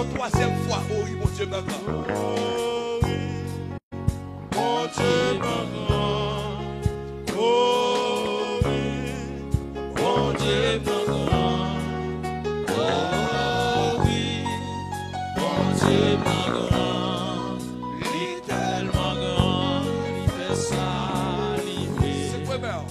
Une troisième fois, oh oui, mon Dieu, ma grand. Oh oui, mon Dieu, ma grand. Oh oui, mon Dieu, ma grand. Oh oui, mon Dieu, ma grand. Il est tellement grand, il fait ça, il fait. C'est quoi, mère?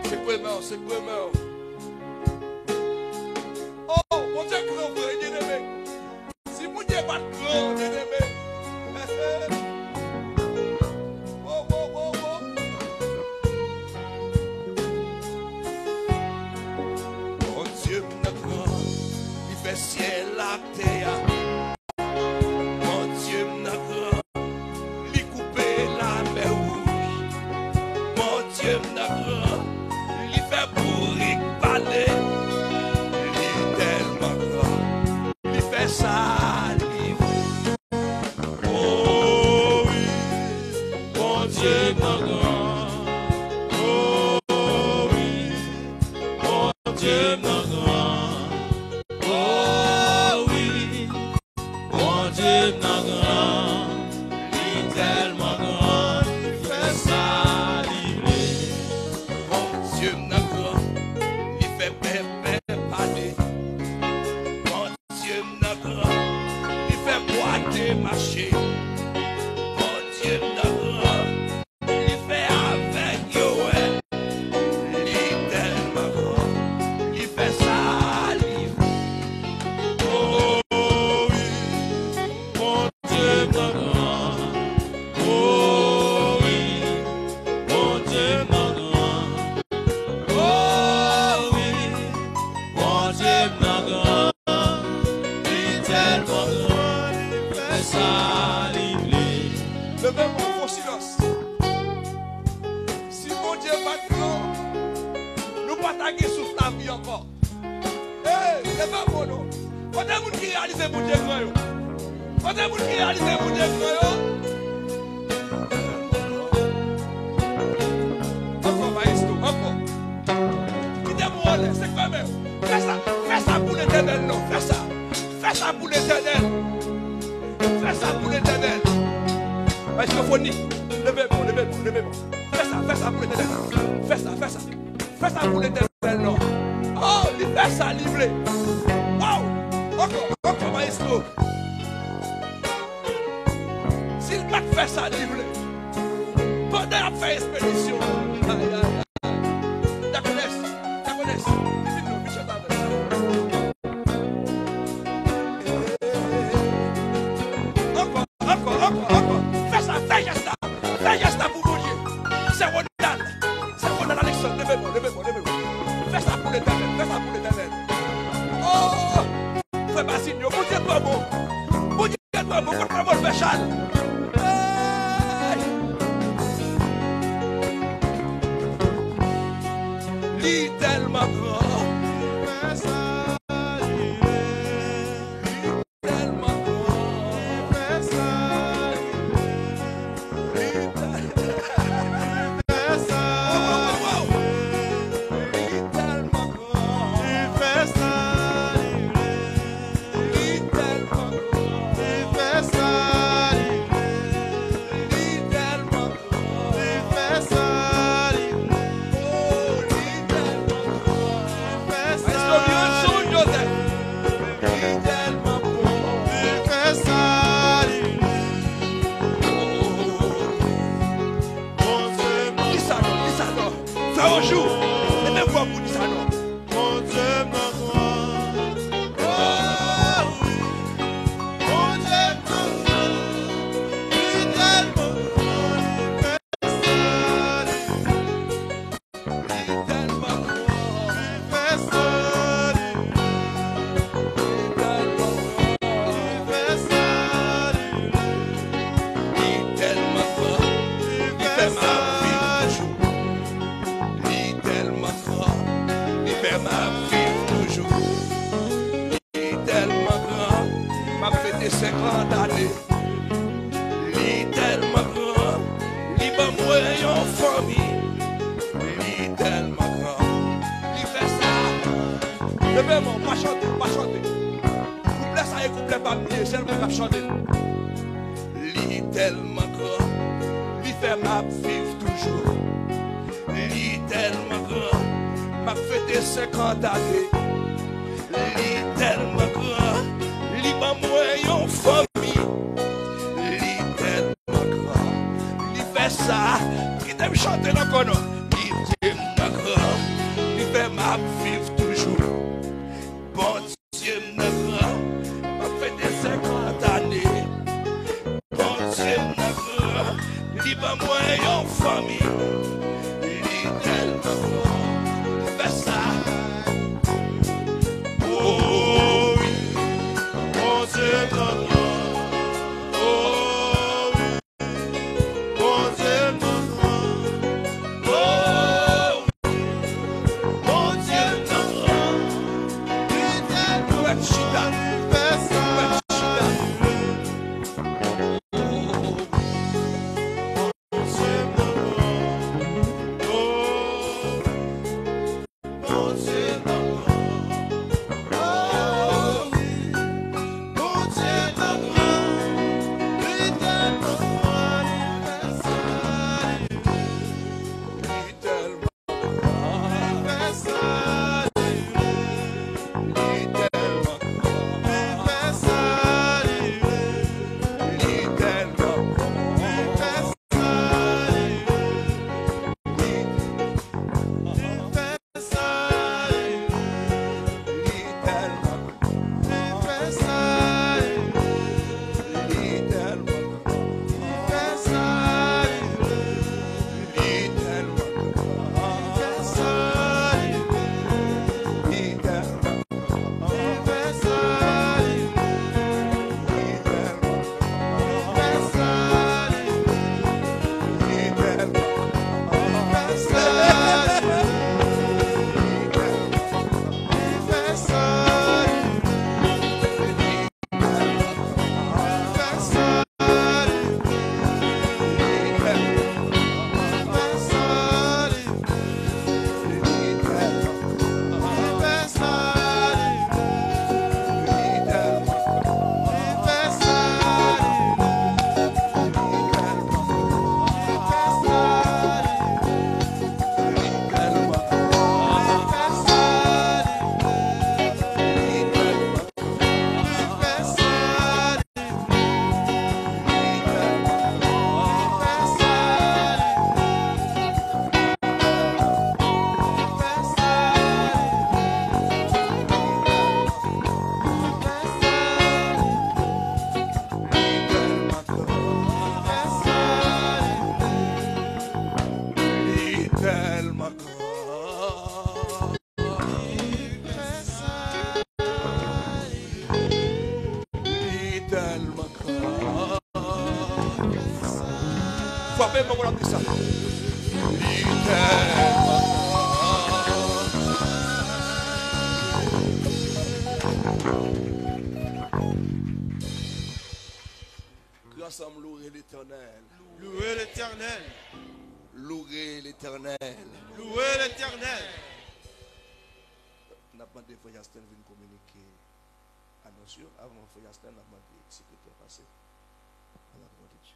C'est quoi, mère? C'est quoi, mère? Oh, mon Dieu, grand frère, bien-aimé. Si mon Dieu pas grand, bien-aimé. Oh, oh, oh, oh. Mon Dieu, notre grand, il fait ciel la terre. Mon Dieu, notre grand, il coupe la mer rouge. Mon Dieu, notre grand, il fait bourrique balai. Il est tellement grand, il fait salive. Oh oui, mon Dieu, ma grand. Oh oui, mon Dieu, ma grand. Oh oui, mon Dieu, ma grand. Il est tellement grand, il fait saliver. Mon Dieu, notre grand, il fait pépé parler. Mon Dieu, notre grand, il fait boiter marcher. Mon Dieu, notre grand, il fait avec Yoel. Il est tellement grand, il fait salive. Oh oui, mon Dieu, ma grand. Oh oui, mon Dieu, ma grand. Oh oui, mon Dieu, ma grand. Il est tellement grand, il fait saliver. Levez mon faux silence. Si mon Dieu va grand, nous pas taguer sous la vie encore. Hey, levez mon nom. Quand est-ce que vous réalisez mon Dieu grand? Quand est-ce que vous réalisez mon Dieu grand? Encore, maestro, encore. Quittez-moi, c'est quand même. Fais ça pour l'éternel, non. Fais ça pour l'éternel. Fais ça pour l'éternel. Microphonie, levez-moi. Fais ça pour l'éternel. Fais ça pour l'éternel, non. Oh, il fait ça, livré. Wow, encore, maestro. S'il va faire ça, livré. Pendant la faire expédition. Aïe, aïe, aïe. T'as connaissé. Encore. Fais ça pour mon Dieu. C'est Ronald Alexandre. Levez-moi. Fais ça pour l'éternel. Oh, frère Bassigno, mon Dieu, toi bon. Mon Dieu, toi bon, contre mon Béchal. Lis tellement grand. Fais ça, Tellement grand. fais ça, fais ça. Wow. Lis tellement grand. Fais ça, Lis tellement grand. fais ça, Lis tellement grand. fais ça, Oh, lis tellement grand. fais ça, Maestro, viens sur Joseph. Lis tellement grand. fais ça. Lisano. Fais un jour. Et même quoi pour Lisano. Mon Dieu, ma grand. Oh oui, mon Dieu, ma grand. Il est tellement grand, il fait ça, Tellement grand. il fait ça, Tellement grand. il fait ça, Lis tellement grand. il Il fait fait ma ça. vie toujours. Lis tellement grand. Il fait ma vie toujours. Lis tellement grand. M'a fêté 50 années. Lis tellement grand. Lis pas moi en famille. Lis tellement Levez-moi, pas chanter, pas chanter. Couplet ça et couplet pas mieux, c'est le même qui chanter. Li tellement grand, li fait ma vivre toujours. Li tellement grand, m'a fait des 50 années. Li tellement grand, li pas moi en famille. Li tellement grand, li fait ça, qui t'aime chanter dans le cono. Li tellement grand, li fait ma vivre toujours. Bon Dieu me grand, m'a fait des 50 années. Bon Dieu me grand, li pas moi en famille. Li tellement grand, li fait ça. Oh oui, mon Dieu mon grand. Oh oui, mon Dieu mon grand. Oh oui, mon Dieu mon grand. Il tellement Ouais, chita, fait ça. ouais, chita. Mon Dieu mon grand. Oh, mon Dieu mon grand. Oh oui, mon Dieu mon grand. Il tellement fait ça. Li tellement Fait ça. li tellement Fait ça. li tellement Fait ça. Fait ça. li tellement Fait ça. li tellement Fait ça. li tellement Fait ça. li tellement Fait ça. Frappez-moi pour la ça. Grâce à louer l'Éternel. Louez l'Éternel. Louer l'Éternel. Louez l'Éternel. On a demandé à Yastel de communiquer annonce. Avant que Yastel n'a demandé au secrétaire passé. À la gloire de Dieu.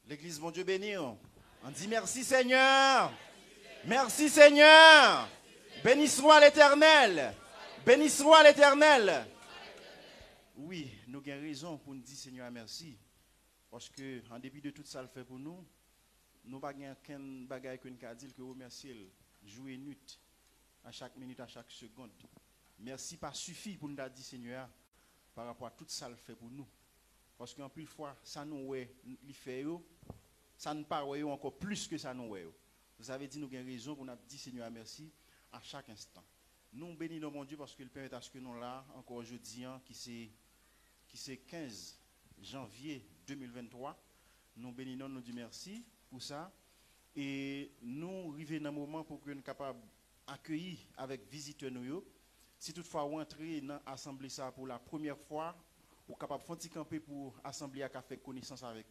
L'église, mon Dieu béni. On dit merci Seigneur. Merci Seigneur. Béni soit l'Éternel. Béni soit l'Éternel. Oui, nous avons raison pour nous dire Seigneur merci. Parce que, en dépit de tout ça, le fait pour nous, nous n'avons pas qu'un bagage que nous avons dit que remercier, jouer nuit, à chaque minute, à chaque seconde. Merci pas suffit pour nous dire Seigneur, par rapport à tout ça, le fait pour nous. Parce qu'en plus de fois, ça nous fait, ça nous parle encore plus que ça nous fait. Vous avez dit, nous avons raison pour nous dire Seigneur merci à chaque instant. Nous bénissons mon Dieu parce qu'il permet à ce que nous là, encore aujourd'hui, qui qui c'est 15 janvier 2023. Nous bénissons, nous disons merci pour ça. Et nous arrivons dans un moment pour que nous soyons capables d'accueillir avec visiteurs nous. Si toutefois vous entrez dans l'assemblée ça pour la première fois, vous êtes capable de faire camper pour assembler à faire connaissance avec